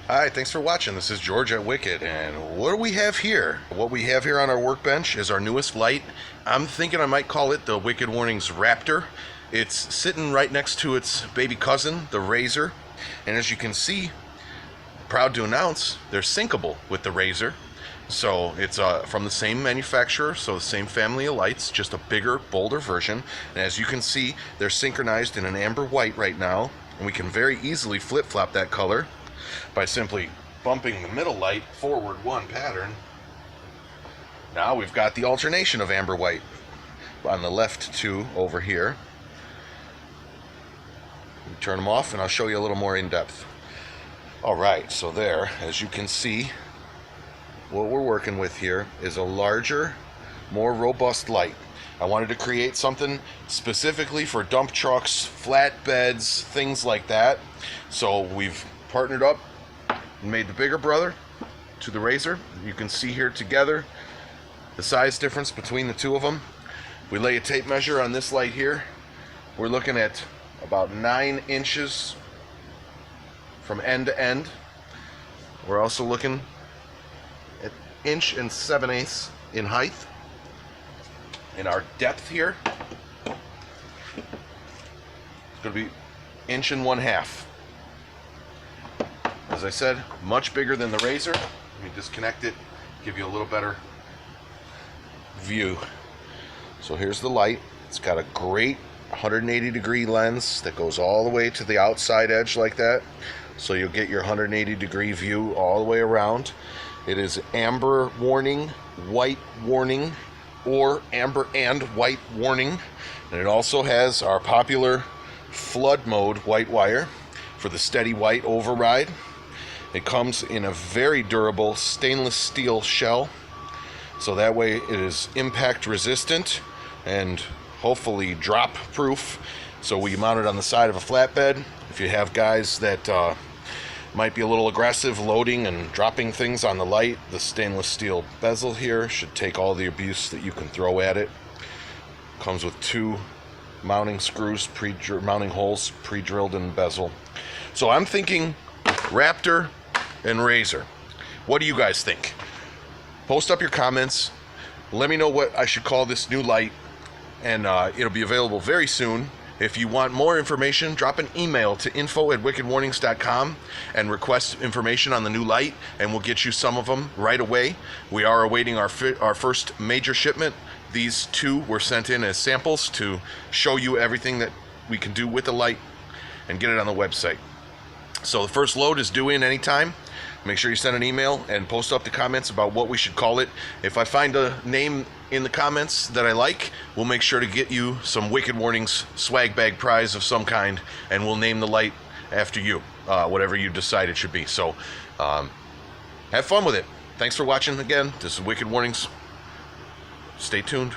Hi, thanks for watching. This is George at Wicked, and what do we have here? What we have here on our workbench is our newest light. I'm thinking I might call it the Wicked Warnings Raptor. It's sitting right next to its baby cousin, the Razor, and as you can see, proud to announce, they're syncable with the Razor. So it's from the same manufacturer, so the same family of lights, just a bigger, bolder version. And as you can see, they're synchronized in an amber white right now, and we can very easily flip-flop that color by simply bumping the middle light forward one pattern. Now we've got the alternation of amber white on the left two over here. Turn them off and I'll show you a little more in depth. Alright, so there, as you can see, what we're working with here is a larger, more robust light. I wanted to create something specifically for dump trucks, flatbeds, things like that. So we've partnered up and made the bigger brother to the Razor. You can see here together the size difference between the two of them. We lay a tape measure on this light here. We're looking at about 9 inches from end to end. We're also looking at 1 7/8 inches in height. And our depth here is going to be 1 1/2 inches. As I said, much bigger than the Razor. Let me disconnect it, give you a little better view. So here's the light. It's got a great 180-degree lens that goes all the way to the outside edge like that. So you'll get your 180-degree view all the way around. It is amber warning, white warning, or amber and white warning. And it also has our popular flood mode white wire for the steady white override. It comes in a very durable stainless steel shell, so that way it is impact resistant and hopefully drop proof. So we mount it on the side of a flatbed. If you have guys that might be a little aggressive loading and dropping things on the light, the stainless steel bezel here should take all the abuse that you can throw at it. Comes with 2 mounting screws, mounting holes pre-drilled in the bezel. So I'm thinking Raptor and Razor. What do you guys think? Post up your comments. Let me know what I should call this new light, and it'll be available very soon. If you want more information, drop an email to info@wickedwarnings.com and request information on the new light, and we'll get you some of them right away. We are awaiting our first major shipment. These 2 were sent in as samples to show you everything that we can do with the light and get it on the website. So the first load is due in anytime. Make sure you send an email and post up the comments about what we should call it. If I find a name in the comments that I like, we'll make sure to get you some Wicked Warnings swag bag prize of some kind, and we'll name the light after you, whatever you decide it should be. So have fun with it. Thanks for watching again. This is Wicked Warnings. Stay tuned.